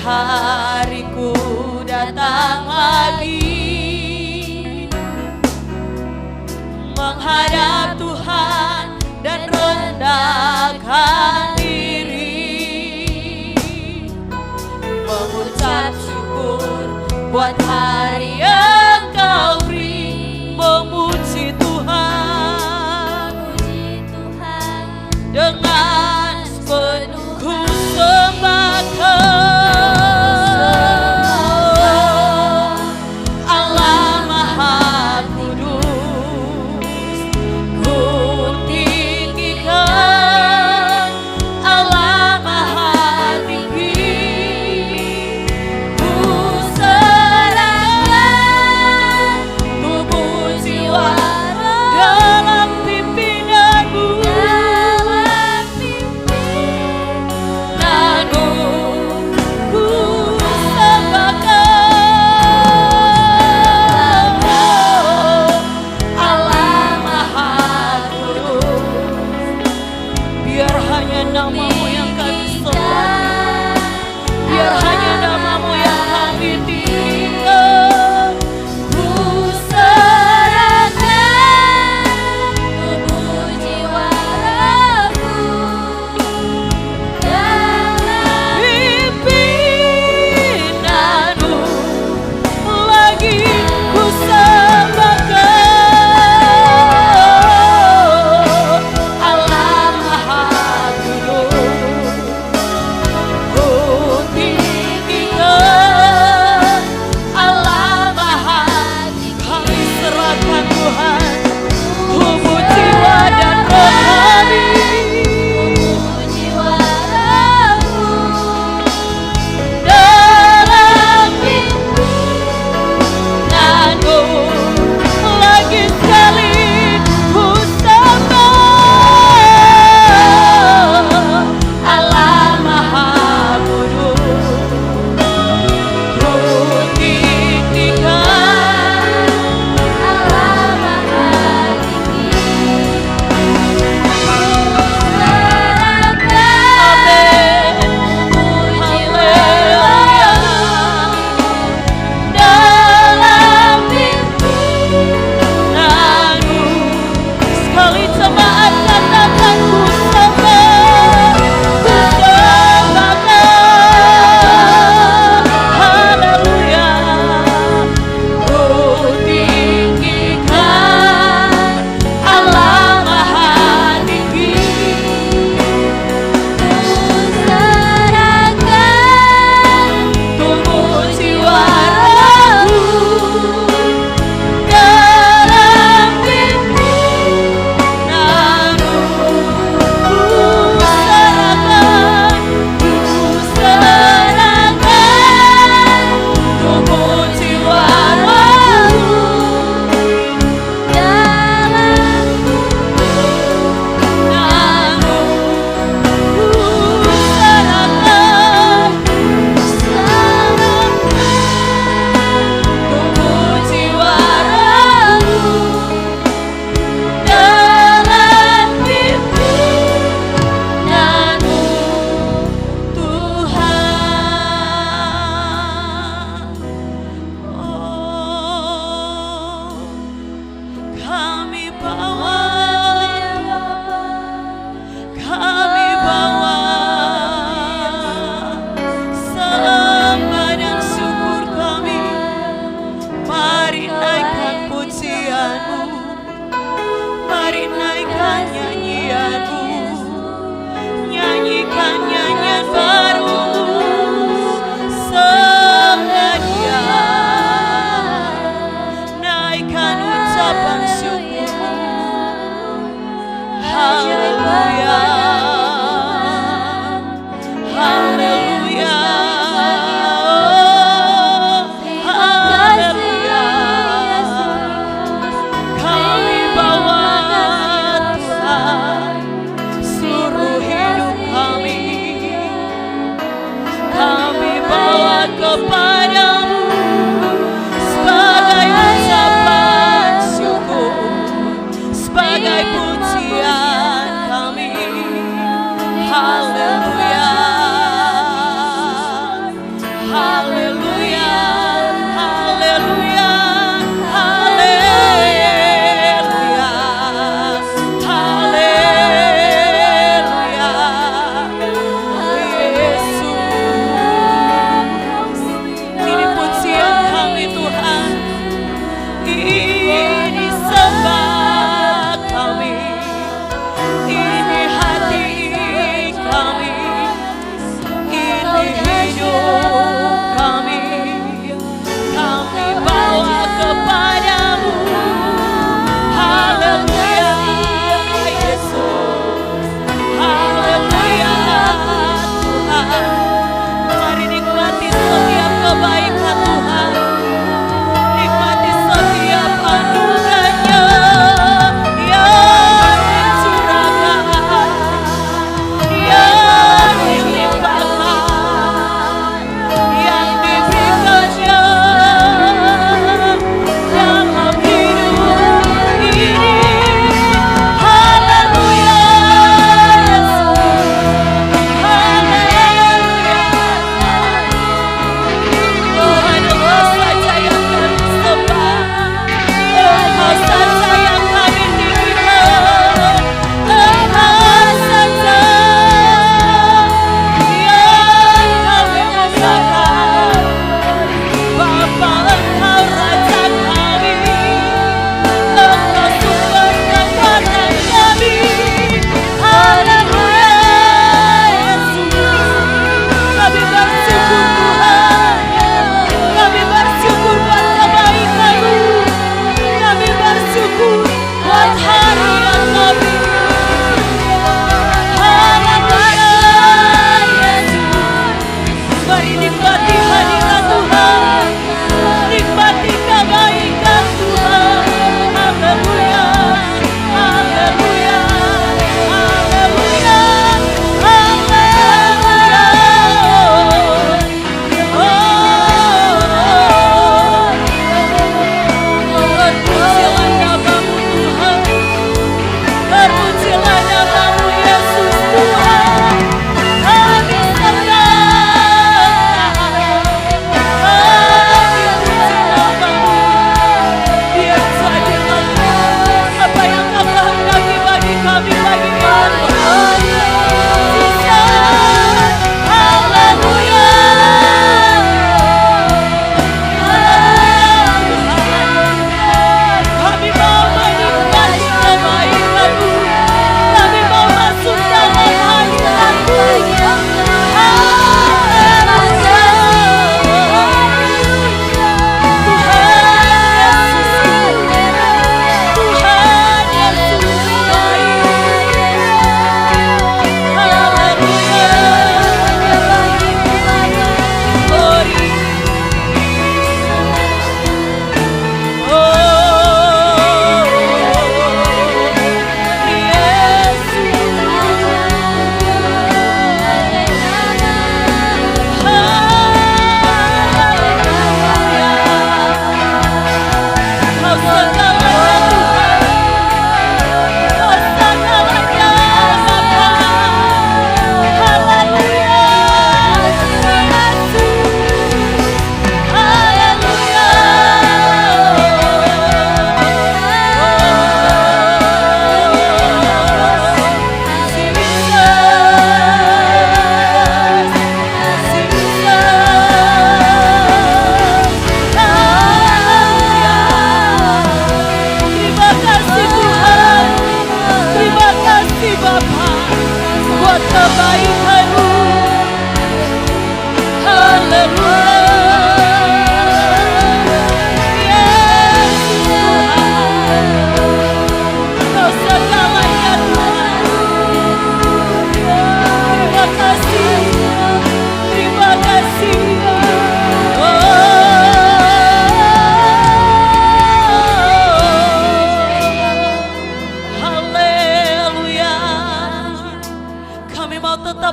hariku datang lagi menghadap Tuhan dan rendahkan diri, mengucap syukur buat hari yang Kau beri, memuji Tuhan dengan sepenuh ku sembah Kau.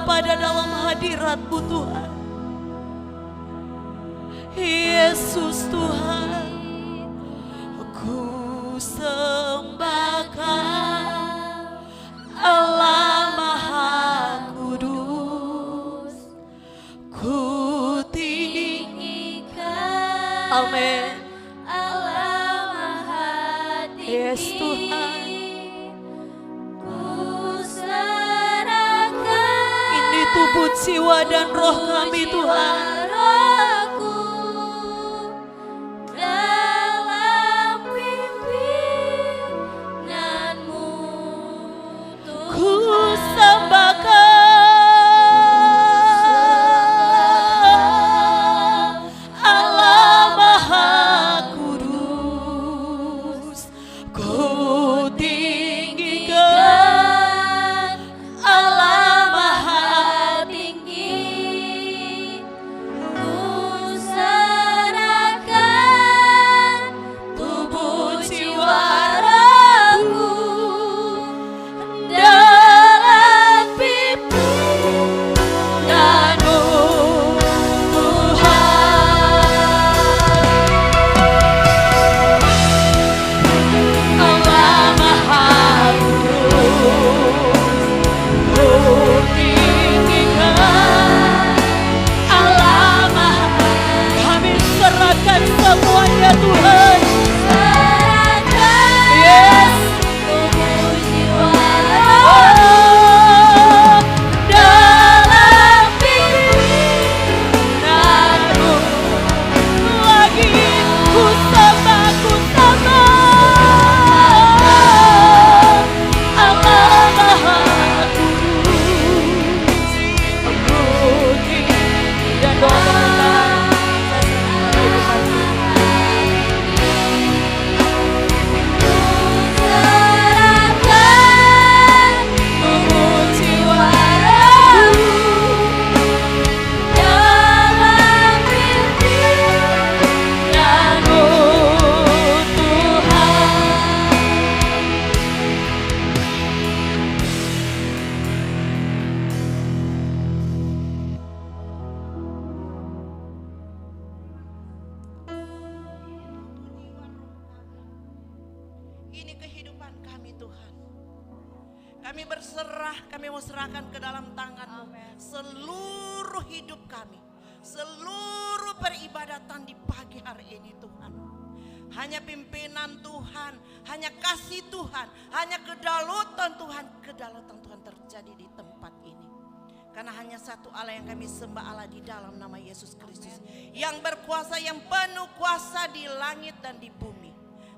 Bapa dan dalam hadirat-Mu Tuhan. Yesus Tuhan, ku sembahkan Allah Maha Kudus, ku tinggikan. Amin. Allah Maha Tinggi. Yes Tuhan. Ku serahkan. Ini tubuh, jiwa dan roh kami Tuhan. Semuanya Tuhan. Yes. Tubuh jiwa dalam pimpinanmu. Lagi ku sembah Allah Maha Kudus, Budi dan doa. Ini kehidupan kami Tuhan. Kami berserah, kami mau serahkan ke dalam tangan-Mu. Seluruh hidup kami, seluruh peribadatan di pagi hari ini Tuhan. Hanya pimpinan Tuhan, hanya kasih Tuhan, hanya kedaulatan Tuhan terjadi di tempat ini. Karena hanya satu Allah yang kami sembah, Allah di dalam nama Yesus Kristus. Yang berkuasa, yang penuh kuasa di langit dan di bumi.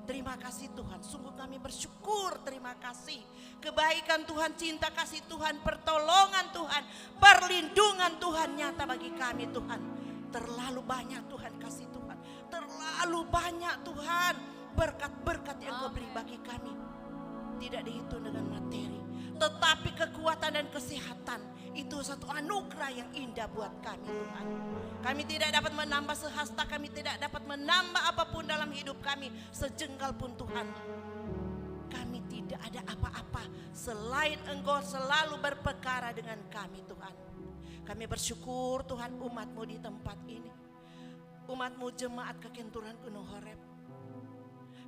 Terima kasih Tuhan, sungguh kami bersyukur, terima kasih. Kebaikan Tuhan, cinta kasih Tuhan, pertolongan Tuhan, perlindungan Tuhan nyata bagi kami Tuhan. Terlalu banyak Tuhan kasih Tuhan, terlalu banyak Tuhan berkat-berkat yang Kau beri bagi kami. Tidak dihitung dengan materi, tetapi kekuatan dan kesehatan itu satu anugerah yang indah buat kami Tuhan. Kami tidak dapat menambah sehasta, kami tidak dapat menambah apapun dalam hidup kami, sejengkal pun Tuhan. Kami tidak ada apa-apa selain Engkau selalu berperkara dengan kami Tuhan. Kami bersyukur Tuhan umat-Mu di tempat ini. Umat-Mu jemaat Kekenturan Gunung Horeb.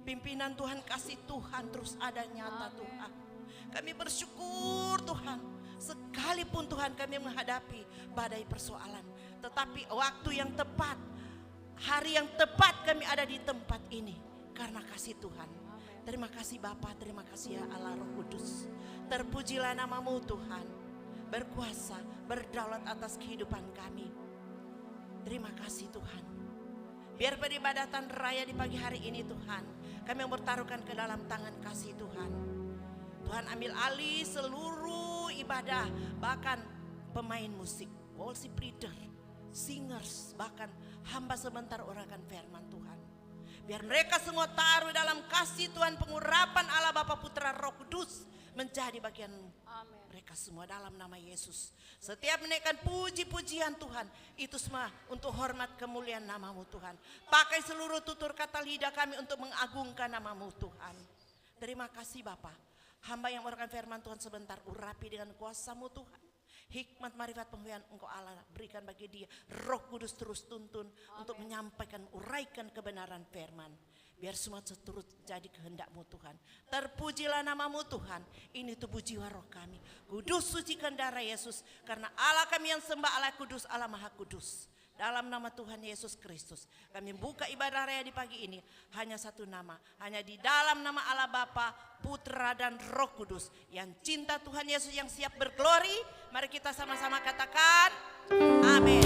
Pimpinan Tuhan, kasih Tuhan terus ada nyata Tuhan. Kami bersyukur Tuhan, sekalipun Tuhan kami menghadapi badai persoalan, tetapi waktu yang tepat, hari yang tepat kami ada di tempat ini karena kasih Tuhan. Terima kasih Bapa, terima kasih ya Allah Roh Kudus. Terpujilah nama-Mu Tuhan, berkuasa, berdaulat atas kehidupan kami. Terima kasih Tuhan. Biar peribadatan raya di pagi hari ini Tuhan, kami bertaruhkan ke dalam tangan kasih Tuhan. Tuhan ambil alih seluruh ibadah, bahkan pemain musik, worship leader, singers, bahkan hamba sebentar orakan firman Tuhan. Biar mereka semua taruh dalam kasih Tuhan, pengurapan Allah Bapa Putra Roh Kudus menjadi bagian mereka semua dalam nama Yesus. Setiap menaikkan puji-pujian Tuhan, itu semua untuk hormat kemuliaan nama-Mu Tuhan. Pakai seluruh tutur kata lidah kami untuk mengagungkan nama-Mu Tuhan. Terima kasih Bapa. Hamba yang mengurakan firman Tuhan sebentar, urapi dengan kuasa-Mu Tuhan. Hikmat, marifat, pengetahuan Engkau Allah berikan bagi dia. Roh Kudus terus tuntun untuk menyampaikan, uraikan kebenaran firman. Biar semua seturut jadi kehendak-Mu Tuhan. Terpujilah nama-Mu Tuhan. Ini tubuh jiwa roh kami. Kudus sucikan darah Yesus. Karena Allah kami yang sembah Allah kudus, Allah maha kudus. Dalam nama Tuhan Yesus Kristus. Kami buka ibadah raya di pagi ini. Hanya satu nama. Hanya di dalam nama Allah Bapa, Putra dan Roh Kudus. Yang cinta Tuhan Yesus yang siap berglori. Mari kita sama-sama katakan. Amin.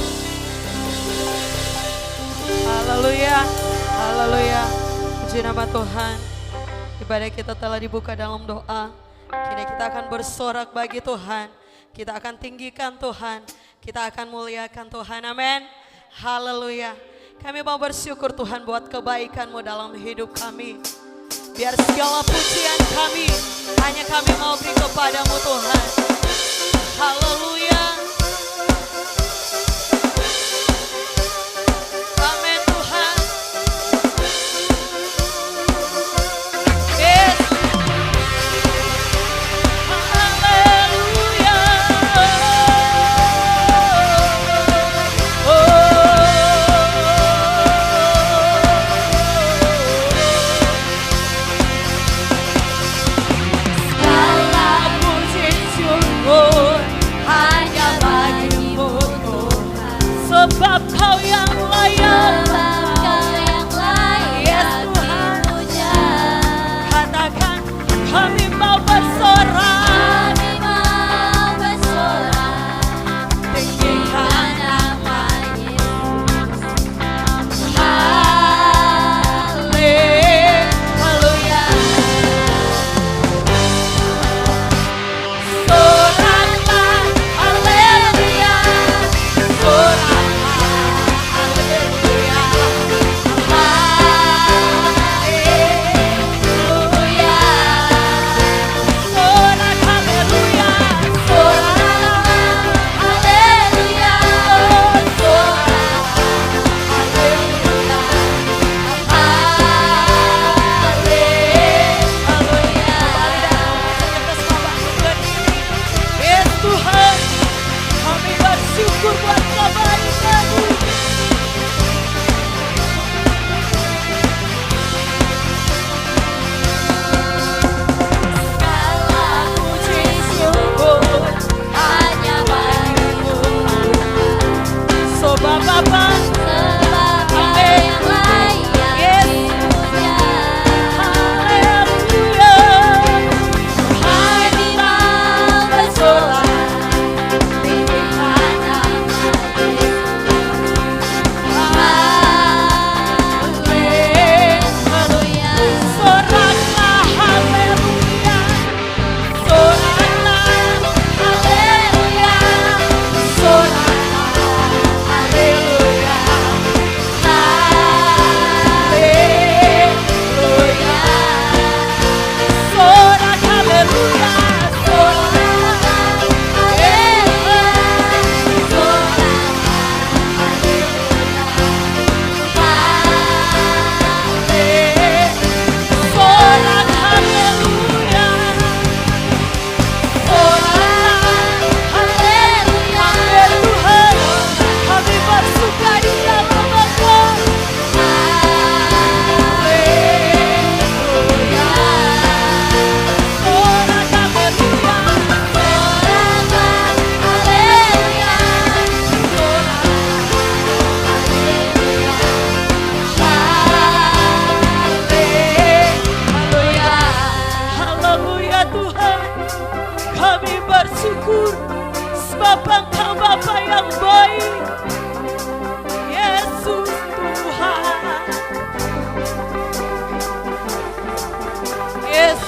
Haleluya, haleluya. Puji nama Tuhan. Ibadah kita telah dibuka dalam doa. Kini kita akan bersorak bagi Tuhan. Kita akan tinggikan Tuhan. Kita akan muliakan Tuhan. Amin. Haleluya. Kami mau bersyukur Tuhan buat kebaikan-Mu dalam hidup kami. Biar segala pujian kami hanya kami mau beri kepada-Mu Tuhan. Haleluya. Amin Tuhan. Yes. Haleluya. Segala puji syukur hanya bagi-Mu Tuhan. Sebab Kau yang layak. Yes Tuhan. Katakan kami mau bersorak. Tinggikan nama Yesus. Haleluya. Soraklah haleluya. Soraklah haleluya. Haleluya. Sorak haleluya. Sorak haleluya. Yes Tuhan, kami bersyukur buat kebaikan-Mu. Segala puji syukur hanya bagi-Mu Tuhan. Sebab Bapa, amin. Yes. Haleluya. Kami mau bersorak. Tinggikan nama Yesus. Haleluya. Soraklah haleluya. Soraklah haleluya. Soraklah haleluya. Haleluya. Sorak haleluya. Sorak haleluya. Sorak haleluya. Amin Tuhan, kami bersuka di dalam Engkau. Haleluya. Sorak haleluya. Haleluya. Haleluya Tuhan, kami bersyukur sebab Engkau Bapa yang baik. Yesus Tuhan. Yes.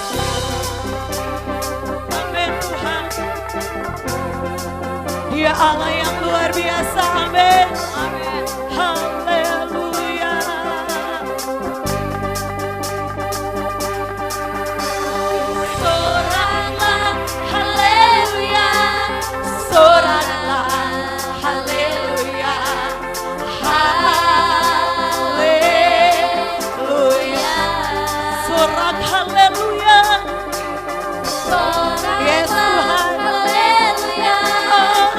Amin Tuhan. Dia Allah yang luar biasa. Amin. Amin. Haleluya. Soraklah haleluya. Soraklah haleluya. Haleluya. Sorak haleluya. Yes Tuhan. Haleluya. Oh,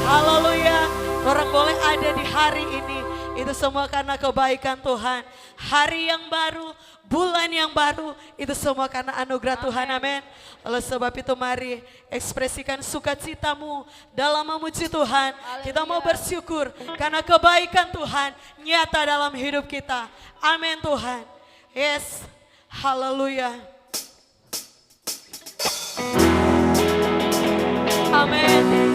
Haleluya. Orang boleh ada di hari ini. Itu semua karena kebaikan Tuhan. Hari yang baru, bulan yang baru, itu semua karena anugerah Tuhan. Amin. Oleh sebab itu mari ekspresikan sukacitamu dalam memuji Tuhan. Kita mau bersyukur karena kebaikan Tuhan nyata dalam hidup kita. Amin Tuhan. Yes. Haleluya. Amin.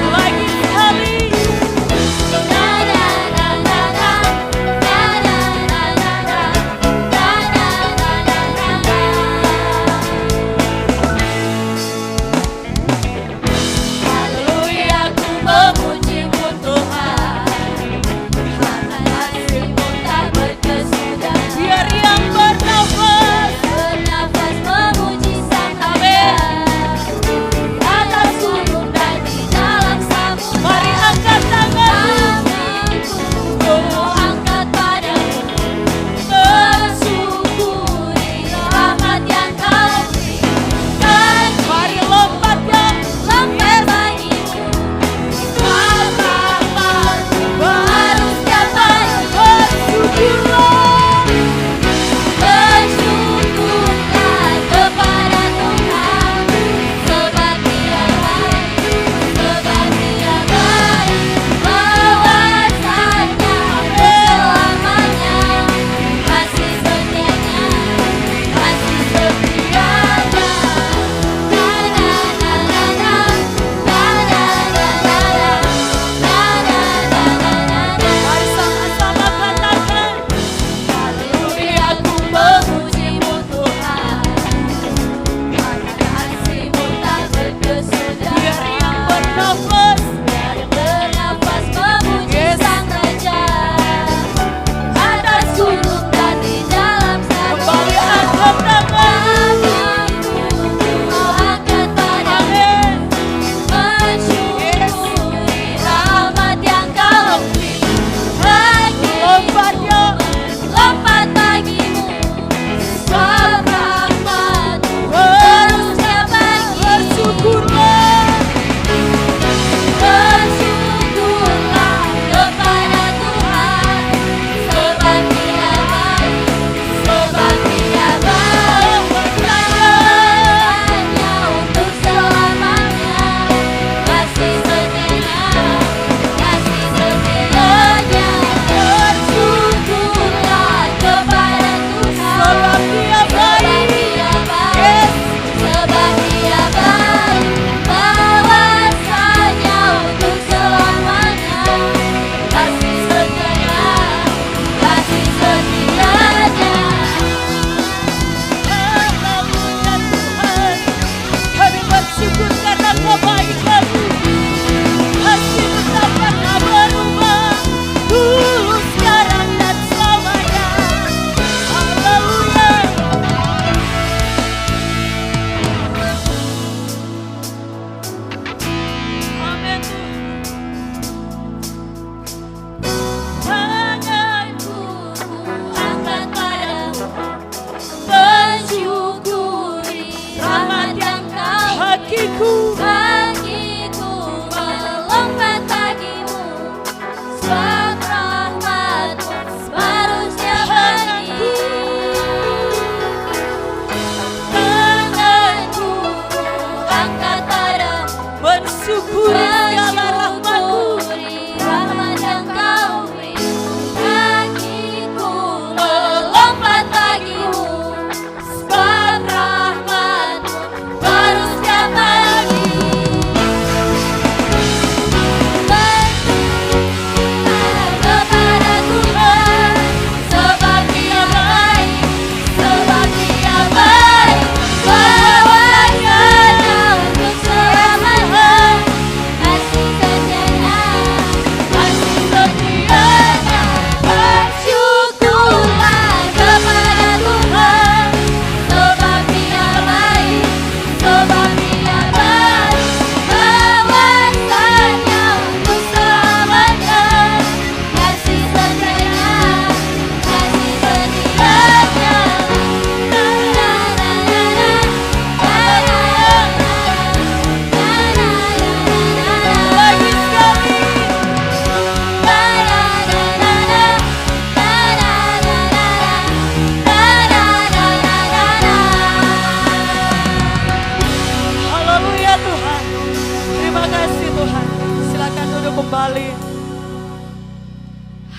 Lagi sekali.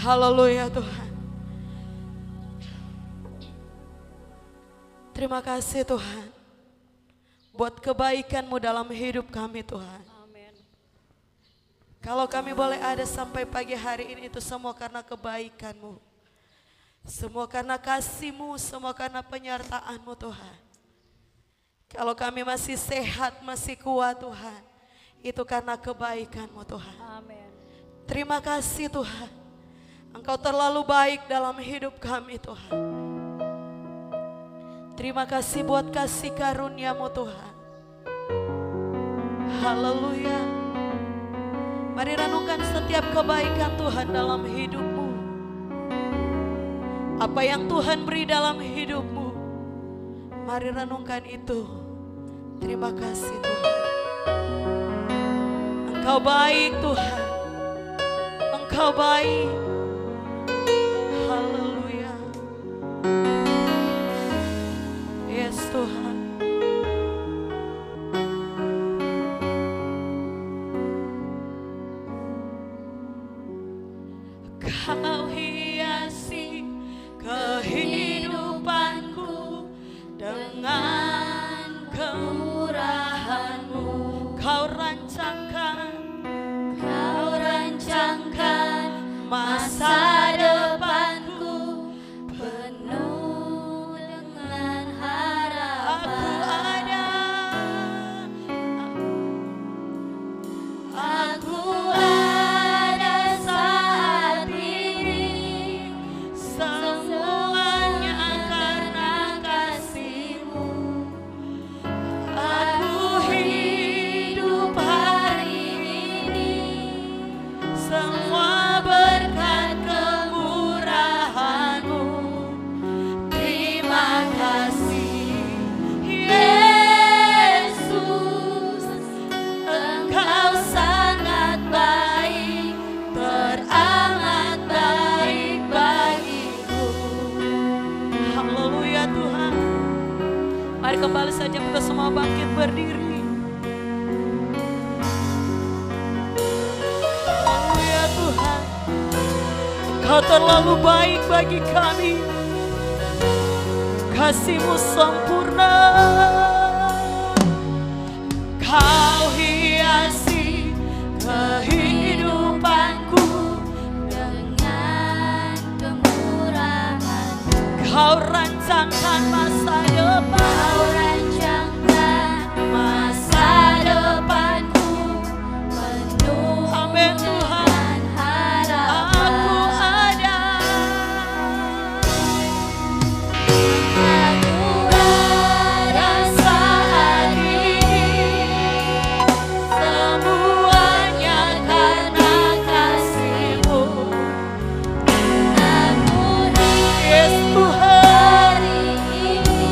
Haleluya Tuhan. Terima kasih Tuhan buat kebaikan-Mu dalam hidup kami Tuhan. Amin. Kalau kami boleh ada sampai pagi hari ini itu semua karena kebaikan-Mu. Semua karena kasih-Mu, semua karena penyertaan-Mu Tuhan. Kalau kami masih sehat, masih kuat Tuhan, itu karena kebaikan-Mu Tuhan. Amin. Terima kasih Tuhan. Engkau terlalu baik dalam hidup kami Tuhan. Terima kasih buat kasih karunia-Mu Tuhan. Haleluya. Mari renungkan setiap kebaikan Tuhan dalam hidup-Mu. Apa yang Tuhan beri dalam hidup-Mu, mari renungkan itu. Terima kasih Tuhan. Engkau baik Tuhan. Engkau baik. Haleluya. Yes Tuhan. Kau hiasi kehidupanku dengan kemurahan-Mu. Kau rancangkan masa depanku Penuh dengan harapan. Aku ada saat ini, semuanya karena kasih-Mu. Aku hidup hari ini, semua berkat kemurahan-Mu. Terima kasih Yesus, Engkau sangat baik, teramat baik bagiku. Haleluya Tuhan. Mari kembali saja kita semua bangkit berdiri. Haleluya Tuhan. Engkau terlalu baik bagi kami. Kasih-Mu sempurna. Kau hiasi kehidupanku dengan kemurahan-Mu. Kau rancangkan masa depan. Kau rancangkan masa depanku penuh Amin Tuhan. dengan harapan. Aku ada saat ini, semuanya karena kasih-Mu. aku Yes hidup Tuhan. hari ini,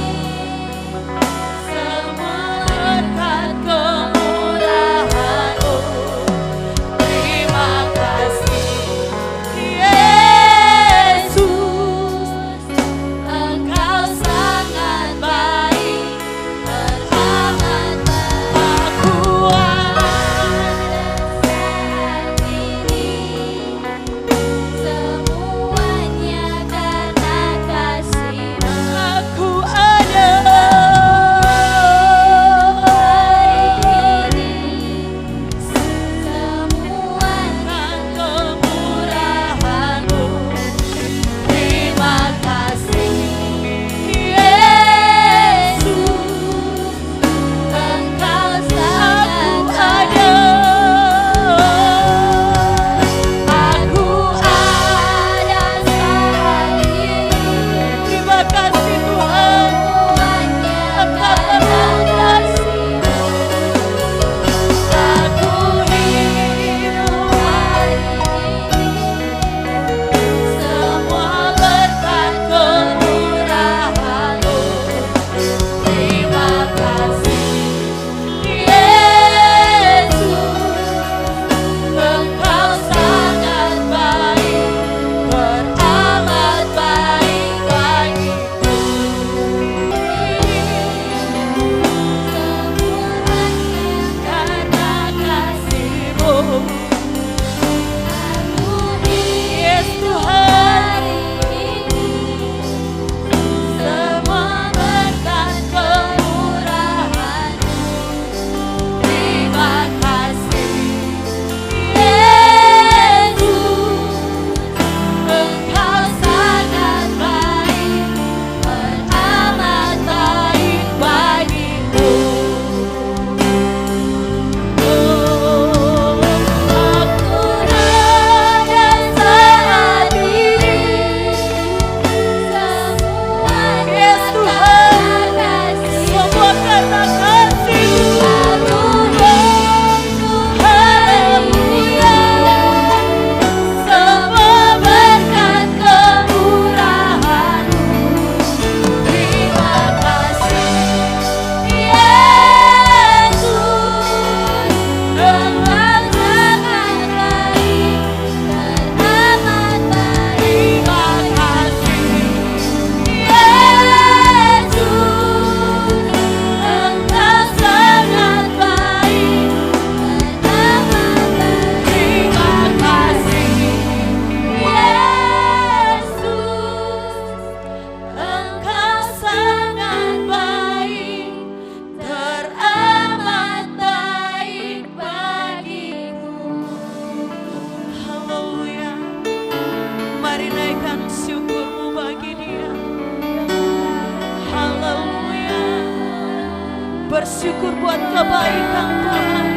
Bersyukur buat kebaikan Tuhan.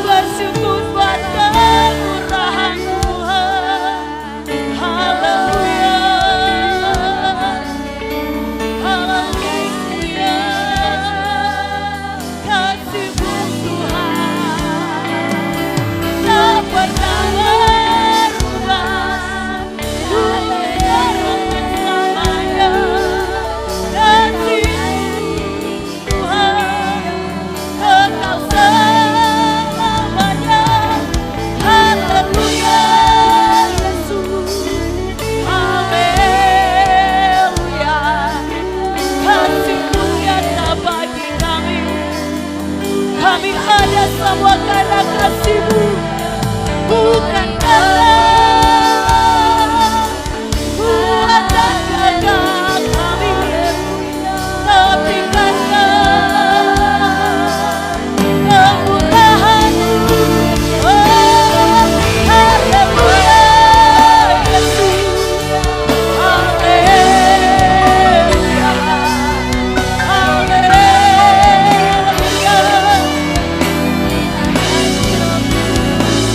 Bersyukur buat kemurahan Tuhan. Haleluya. Haleluya. Kasih-Mu Tuhan tak pernah berubah. Dunia bersamanya. Kasih-Mu Tuhan kekal selamanya. Haleluya Yesus. Haleluya. Kasih-Mu nyata bagi kami. Kami ada semua karena kasih-Mu, bukan karena kuatan gagah kami, tapi karena kemurahan-Mu. Oh, haleluya Yesus. Haleluya. Haleluya.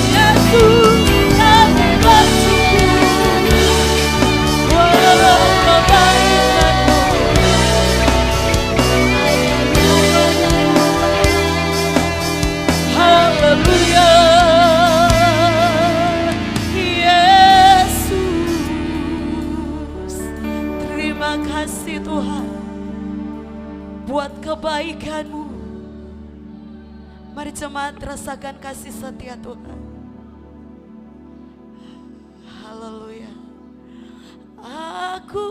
Yesus, kami bersyukur walau kebaikan-Mu. Haleluya. Yesus, terima kasih Tuhan buat kebaikan-Mu. Mari jemaat rasakan kasih setia Tuhan. Haleluya. Aku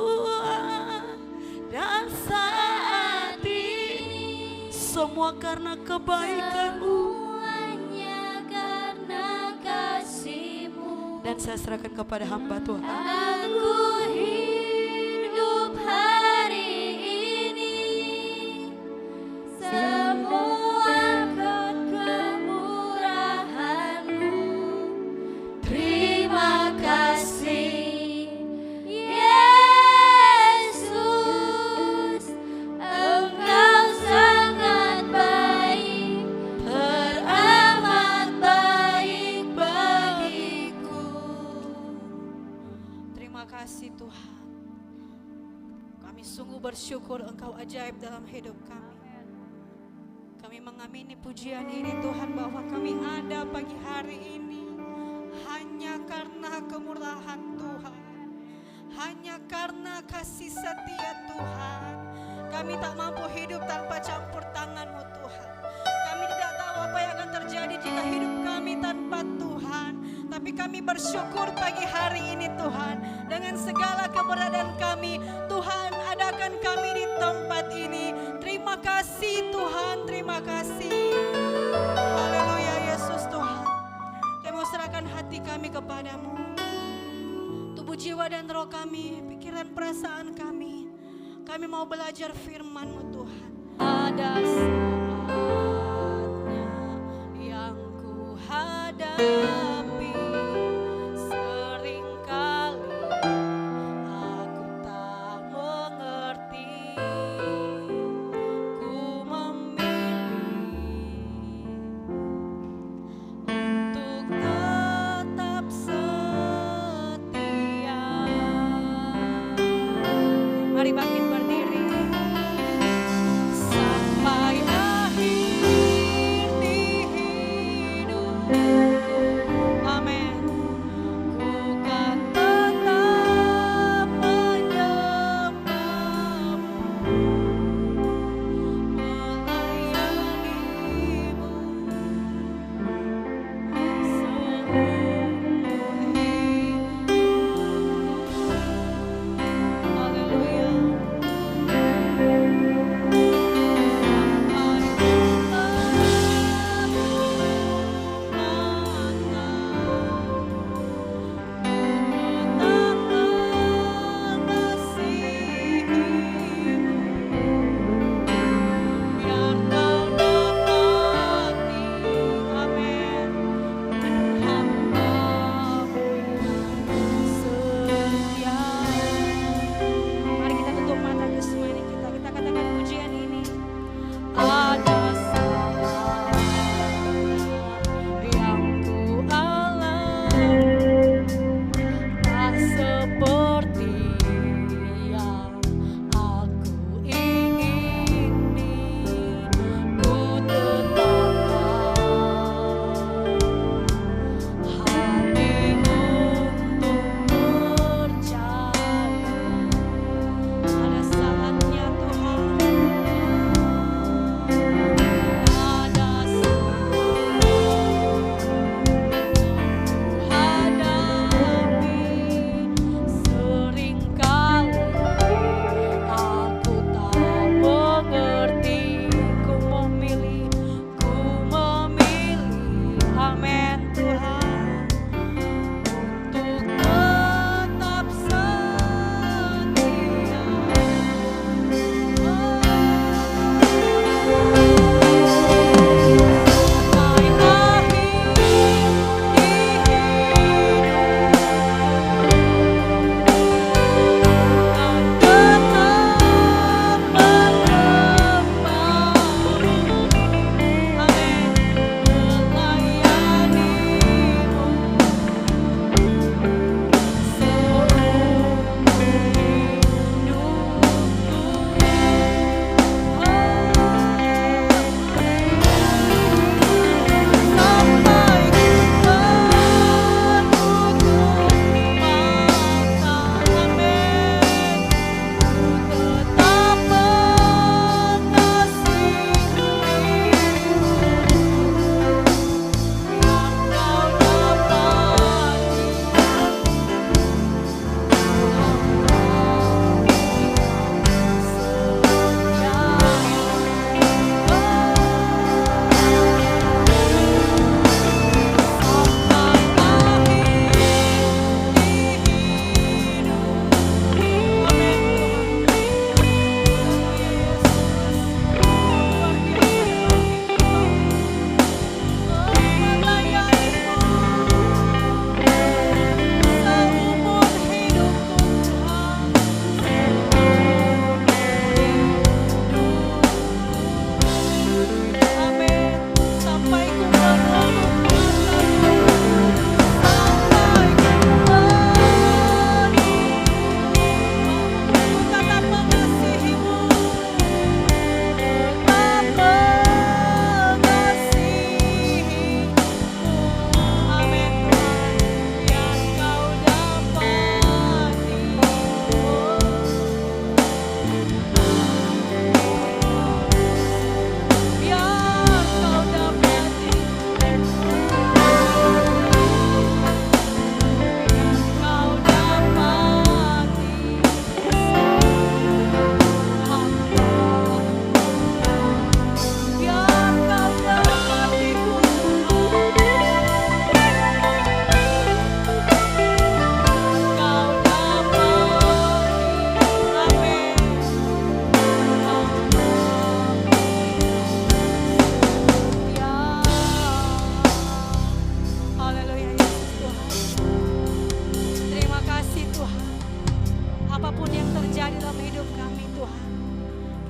dan saat ini semua karena kebaikan-Mu. Hanya karena kasih-Mu. Dan saya serahkan kepada hamba Tuhan. Aku hidup hari ini, semua kemurahan-Mu. Terima kasih Yesus, Engkau sangat baik, teramat baik bagiku. Terima kasih Tuhan. Kami sungguh bersyukur Engkau ajaib dalam hidup kami. Kami mengamini pujian ini Tuhan, bahwa kami ada pagi hari ini hanya karena kemurahan Tuhan, hanya karena kasih setia Tuhan. Kami tak mampu hidup tanpa campur tangan-Mu Tuhan. Kami tidak tahu apa yang akan terjadi jika hidup kami tanpa Tuhan. Tapi kami bersyukur pagi hari ini Tuhan, dengan segala keberadaan kami, Tuhan adakan kami di tempat ini. Terima kasih Tuhan, terima kasih. Haleluya Yesus Tuhan. Kami mau serahkan hati kami kepadamu. Tubuh, jiwa dan roh kami, pikiran perasaan kami. Kami mau belajar firman-Mu Tuhan. Ada saatnya yang ku hadapi, seringkali aku tak mengerti. Ku memilih untuk tetap setia. Mari bangkit berdiri. Sampai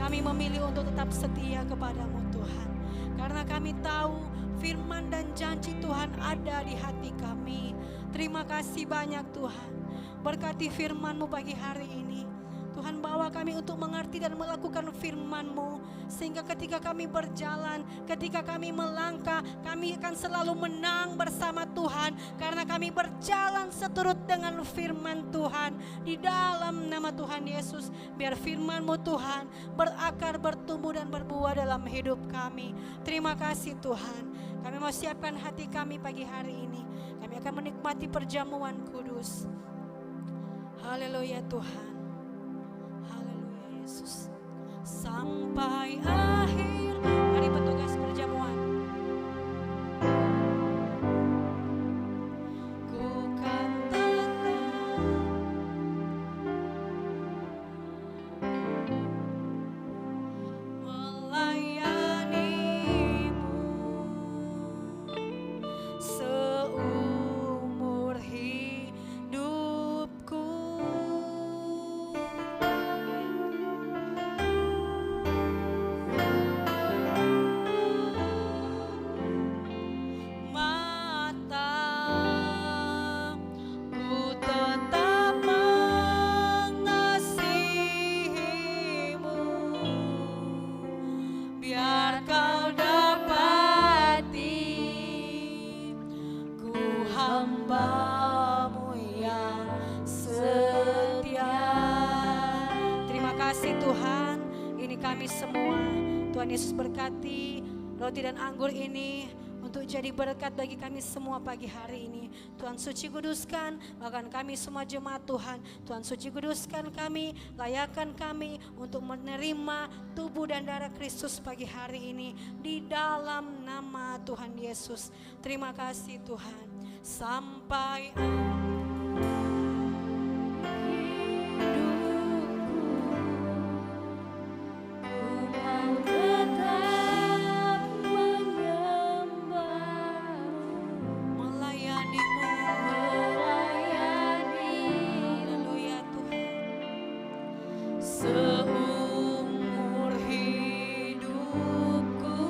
kami memilih untuk tetap setia kepadamu Tuhan. Karena kami tahu firman dan janji Tuhan ada di hati kami. Terima kasih banyak Tuhan. Berkati firman-Mu pagi hari ini. Tuhan, bawa kami untuk mengerti dan melakukan firman-Mu, sehingga ketika kami berjalan, ketika kami melangkah, kami akan selalu menang bersama Tuhan, karena kami berjalan seturut dengan firman Tuhan. Di dalam nama Tuhan Yesus, biar firman-Mu Tuhan berakar, bertumbuh dan berbuah dalam hidup kami. Terima kasih Tuhan. Kami mau siapkan hati kami pagi hari ini. Kami akan menikmati perjamuan kudus. Haleluya Tuhan. Haleluya Yesus. Sampai akhir. Mari petugas perjamuan. Ku kan tetap melayanimu seumur hidupku. Mataku tetap mengasihimu, biar kau dapati ku hamba-Mu yang setia. Terima kasih Tuhan, ini kami semua. Tuhan Yesus berkati roti dan anggur ini untuk jadi berkat bagi kami semua pagi hari ini. Tuhan suci kuduskan, bahkan kami semua jemaat Tuhan. Tuhan suci kuduskan kami, layakkan kami untuk menerima tubuh dan darah Kristus pagi hari ini. Di dalam nama Tuhan Yesus. Terima kasih Tuhan. Sampai Mau tetap menyembah-Mu, melayani-Mu. melayani Haleluya Tuhan. Seumur hidupku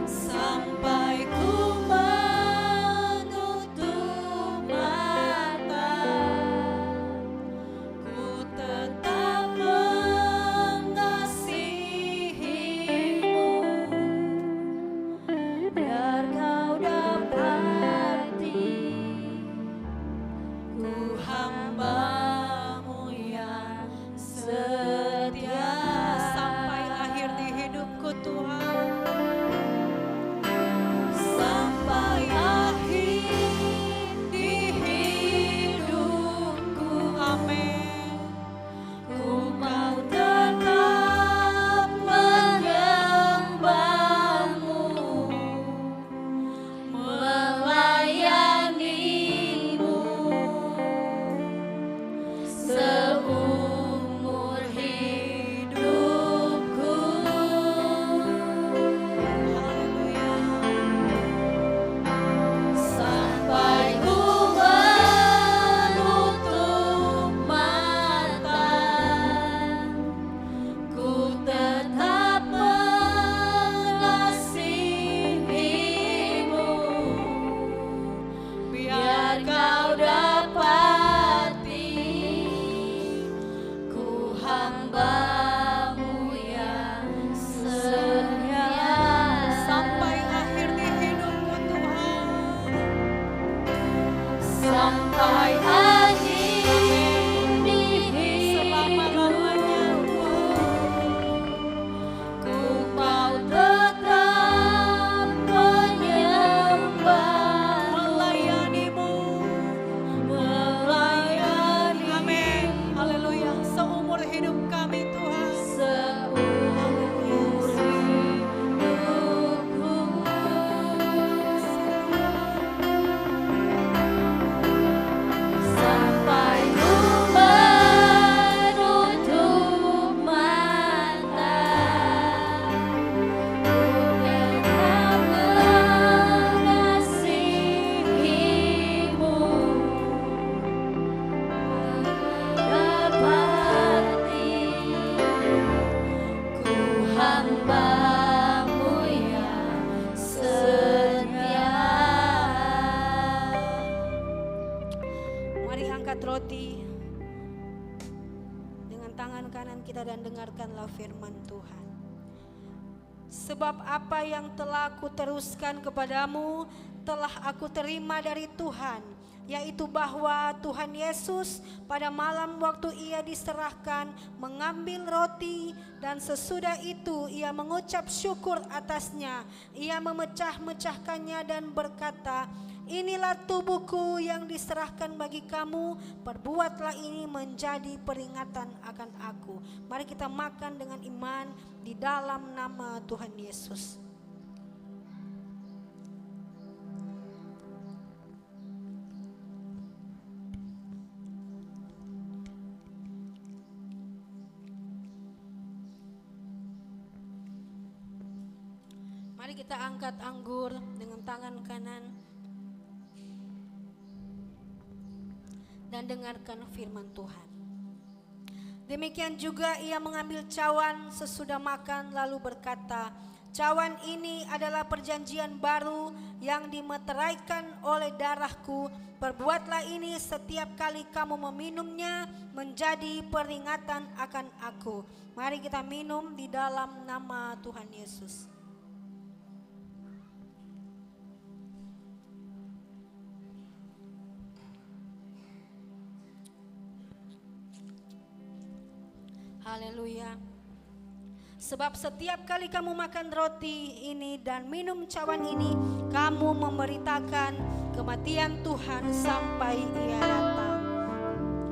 sampai ku tangan kanan kita dan dengarkanlah firman Tuhan. Sebab apa yang telah aku teruskan kepadamu telah aku terima dari Tuhan, yaitu bahwa Tuhan Yesus pada malam waktu ia diserahkan mengambil roti, dan sesudah itu ia mengucap syukur atasnya, ia memecah-mecahkannya dan berkata, inilah tubuhku yang diserahkan bagi kamu, perbuatlah ini menjadi peringatan akan aku. Mari kita makan dengan iman di dalam nama Tuhan Yesus. Mari kita angkat anggur dengan tangan kanan dan dengarkan firman Tuhan. Demikian juga ia mengambil cawan sesudah makan lalu berkata, cawan ini adalah perjanjian baru yang dimeteraikan oleh darahku. Perbuatlah ini setiap kali kamu meminumnya menjadi peringatan akan aku. Mari kita minum di dalam nama Tuhan Yesus. Haleluya. Sebab setiap kali kamu makan roti ini dan minum cawan ini, kamu memberitakan kematian Tuhan sampai ia datang.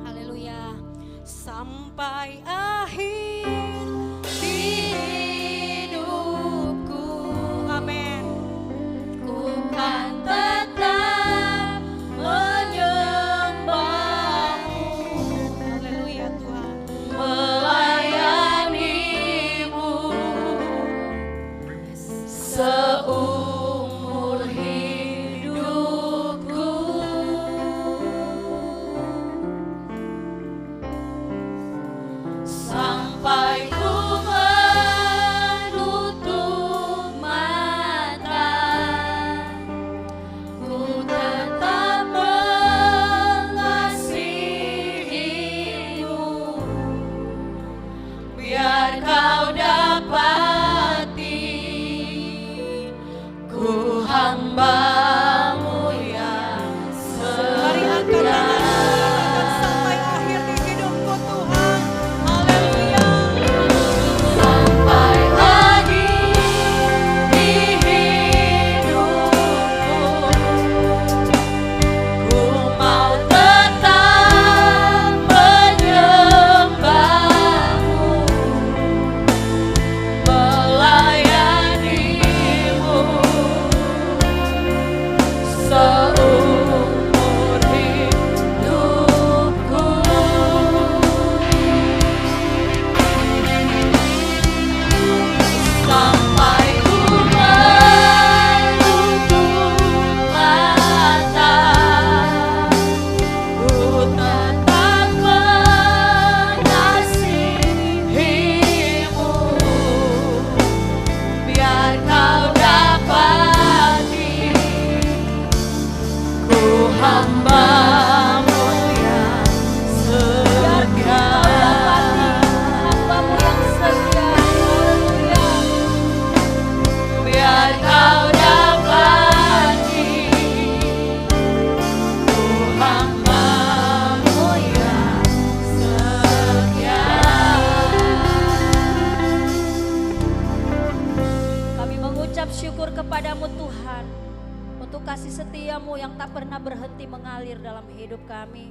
Haleluya. Sampai akhir hidupku. Amin. Ku kan tetap menyembahmu. Haleluya Tuhan. Seumur hidupku, sampai ku menutup mata, ku tetap mengasihimu, biar kau dapati ku hambamu yang Mari angkat setia. tangan sampai akhir di hidupku Tuhan. Haleluya. Sampai akhir di hidupku, ku mau tetap menyembahmu, melayanimu seumur hidupku. Sampai ku menutup mata, ku tetap mengasihimu, biar kau dapati ku hambamu yang setia. Hambamu yang setia. Haleluya. Biar kau dapati ku hambamu yang setia. Kami mengucap syukur kepadamu Tuhan, untuk kasih setiamu yang tak pernah berhenti mengalir dalam hidup kami.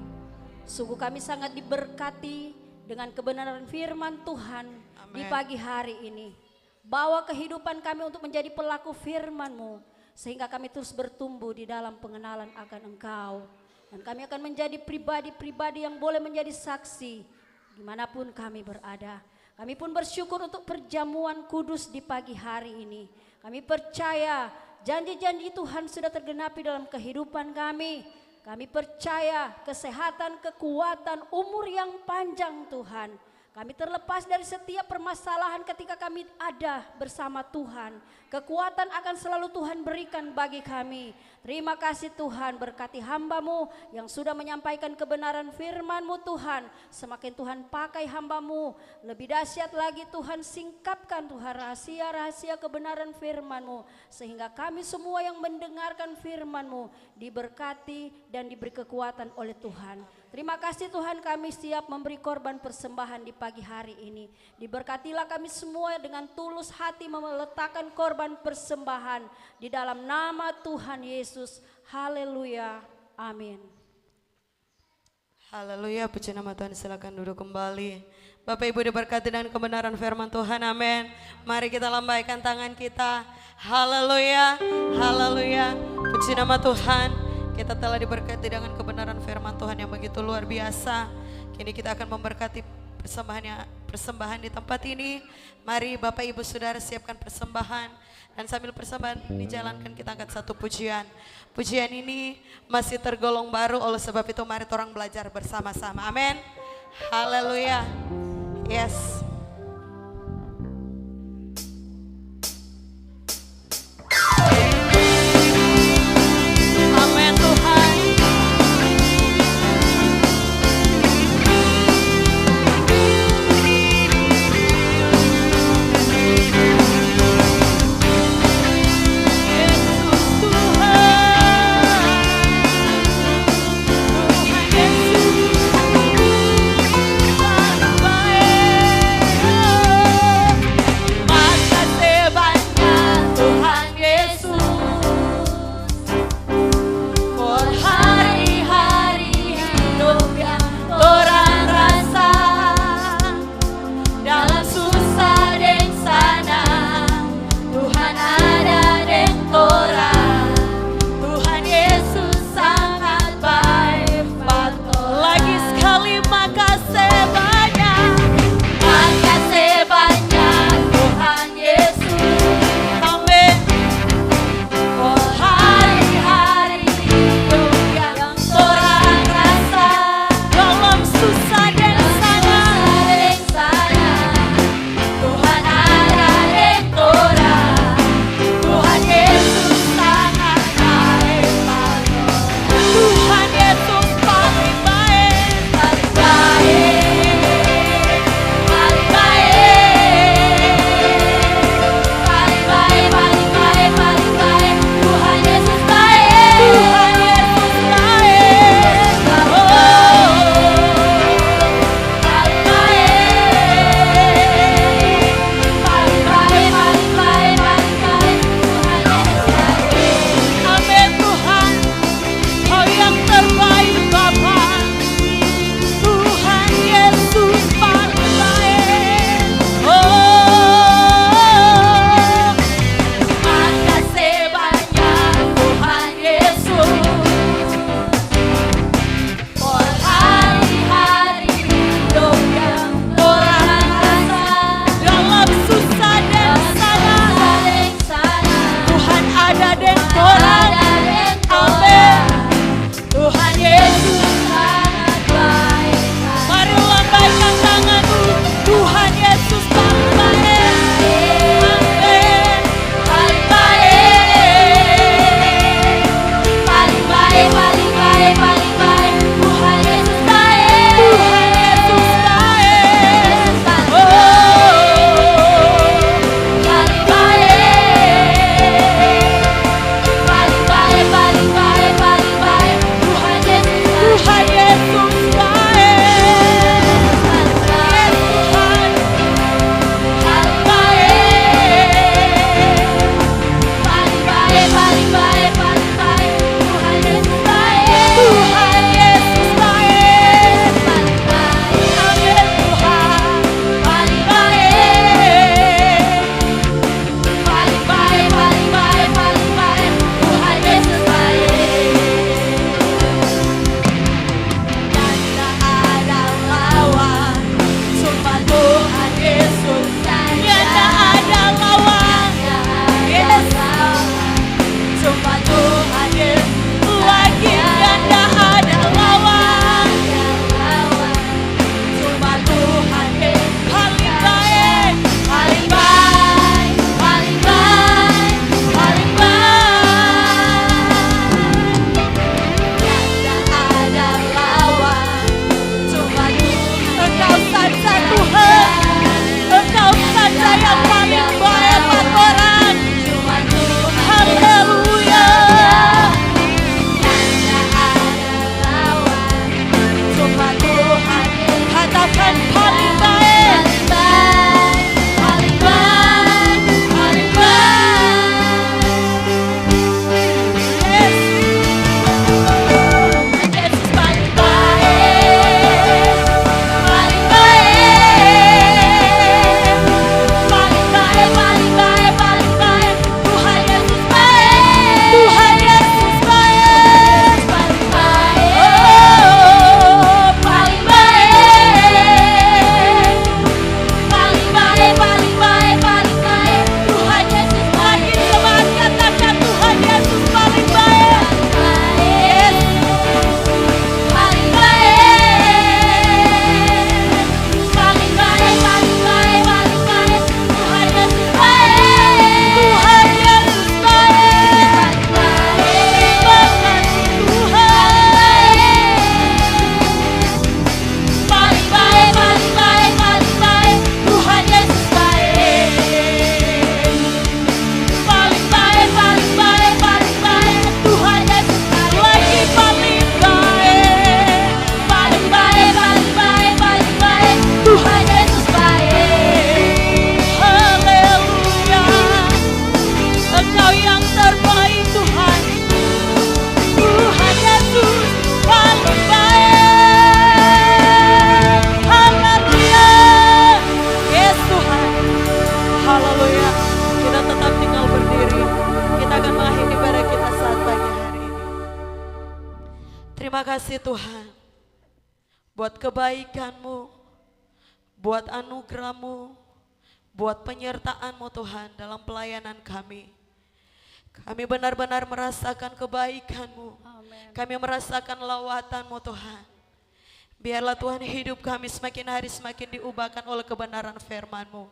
Sungguh kami sangat diberkati dengan kebenaran firman Tuhan di pagi hari ini. Bawa kehidupan kami untuk menjadi pelaku firman-Mu, sehingga kami terus bertumbuh di dalam pengenalan akan Engkau. Dan kami akan menjadi pribadi-pribadi yang boleh menjadi saksi dimanapun kami berada. Kami pun bersyukur untuk perjamuan kudus di pagi hari ini. Kami percaya janji-janji Tuhan sudah tergenapi dalam kehidupan kami. Kami percaya kesehatan, kekuatan, umur yang panjang Tuhan. Kami terlepas dari setiap permasalahan ketika kami ada bersama Tuhan. Kekuatan akan selalu Tuhan berikan bagi kami. Terima kasih Tuhan, berkati hamba-Mu yang sudah menyampaikan kebenaran firman-Mu Tuhan. Semakin Tuhan pakai hamba-Mu, lebih dahsyat lagi Tuhan singkapkan Tuhan rahasia-rahasia kebenaran firman-Mu. Sehingga kami semua yang mendengarkan firman-Mu diberkati dan diberi kekuatan oleh Tuhan. Terima kasih Tuhan, kami siap memberi korban persembahan di pagi hari ini. Diberkatilah kami semua dengan tulus hati meletakkan korban persembahan di dalam nama Tuhan Yesus. Haleluya. Amin. Haleluya, puji nama Tuhan, silakan duduk kembali. Bapak Ibu diberkati dengan kebenaran firman Tuhan, amin. Mari kita lambaikan tangan kita. Haleluya, haleluya, puji nama Tuhan. Kita telah diberkati dengan kebenaran firman Tuhan yang begitu luar biasa. Kini kita akan memberkati persembahan di tempat ini. Mari Bapak Ibu Saudara siapkan persembahan. Dan sambil persembahan dijalankan kita angkat satu pujian. Pujian ini masih tergolong baru, oleh sebab itu mari orang belajar bersama-sama. Amin. Haleluya. Yes. Amin Tuhan. Yesus Tuhan, Tuhan Yesus, Tuhan baik. kasih Tuhan buat kebaikan-Mu, buat anugerah-Mu, buat penyertaan-Mu Tuhan dalam pelayanan kami. Kami benar-benar merasakan kebaikan-Mu. Kami merasakan lawatan-Mu Tuhan. Biarlah Tuhan hidup kami semakin hari semakin diubahkan oleh kebenaran firman-Mu.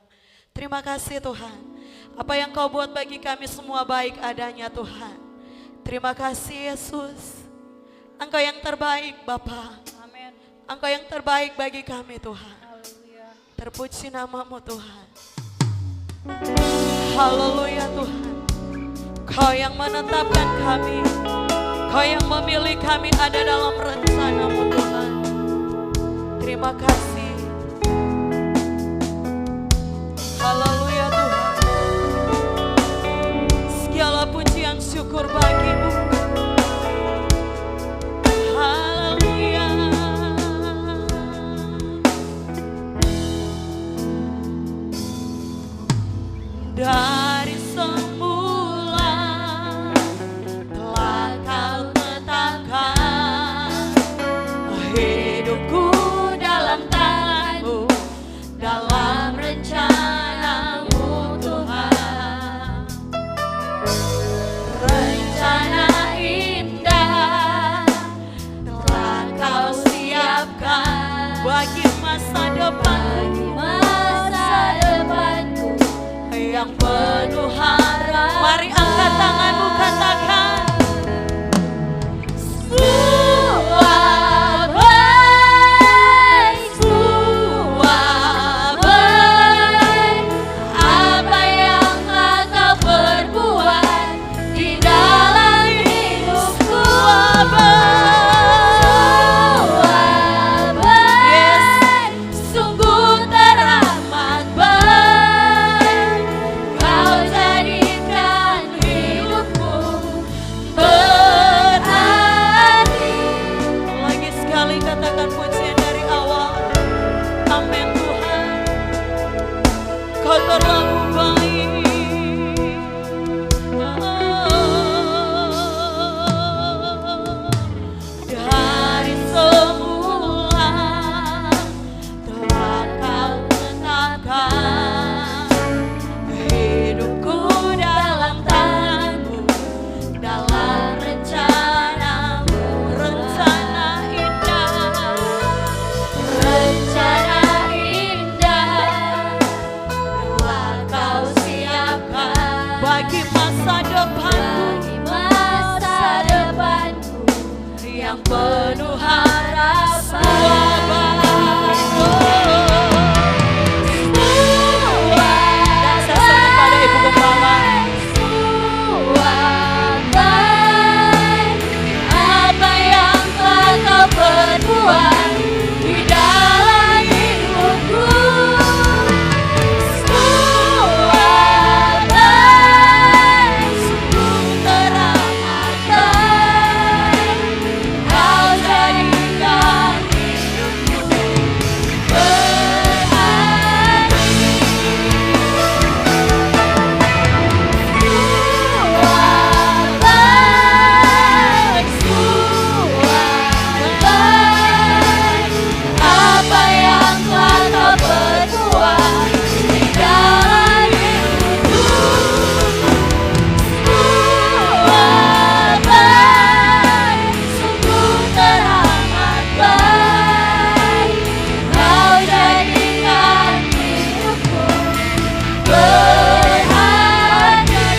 Terima kasih Tuhan. Apa yang Kau buat bagi kami semua baik adanya Tuhan. Terima kasih Yesus. Engkau yang terbaik Bapa. Amin. Engkau yang terbaik bagi kami Tuhan. Haleluya. Terpuji nama-Mu Tuhan. Haleluya Tuhan. Kau yang menetapkan kami. Kau yang memilih kami ada dalam rencana-Mu Tuhan. Terima kasih. Haleluya Tuhan. Segala pujian syukur bagi-Mu. Haleluya. Dari semula telah Kau tetapkan hidupku dalam tangan-Mu, dalam rencana-Mu Tuhan. Rencana indah telah Kau siapkan bagi masa depan, yang penuh harapan. Mari angkat tanganmu, katakan semua baik, semua baik. Apa yang Kau perbuat di dalam hidupku, semua baik, sungguh teramat baik. Kau jadikan hidupku berarti. Lagi sekali katakan pujian dari awal. Amin Tuhan. Kau terlalu baik. Dari semula telah Kau tetapkan hidupku dalam tangan-Mu, dalam rencana-Mu. Rencana indah, rencana indah telah Kau siapkan bagi masa depanku, yang penuh harapan. Dan saya serahkan pada Ibu Gembala. Apa yang telah Kau perbuat di dalam hidupku, semua baik, sungguh teramat baik. Kau jadikan hidupku berarti. Semua baik, apa yang telah Kau perbuat di dalam hidupku, semua baik, sungguh teramat baik. Kau jadikan hidupku berarti.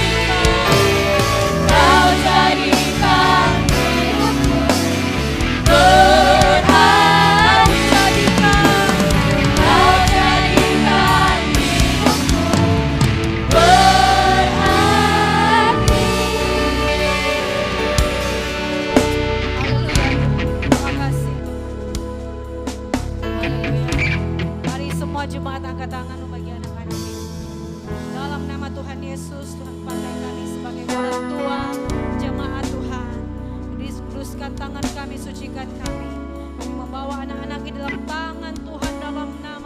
Kau jadikan hidupku berarti. Kau jadikan hidupku berarti. Terima kasih Tuhan. Haleluya. Mari semua jemaat angkat tangan bagi anak-anak ini. Dalam nama Tuhan Yesus, Tuhan pakai kami sebagai orang tua jemaat Tuhan. Kuduskan tangan kami, sucikan kami. Kami membawa anak-anak di dalam tangan Tuhan dalam nama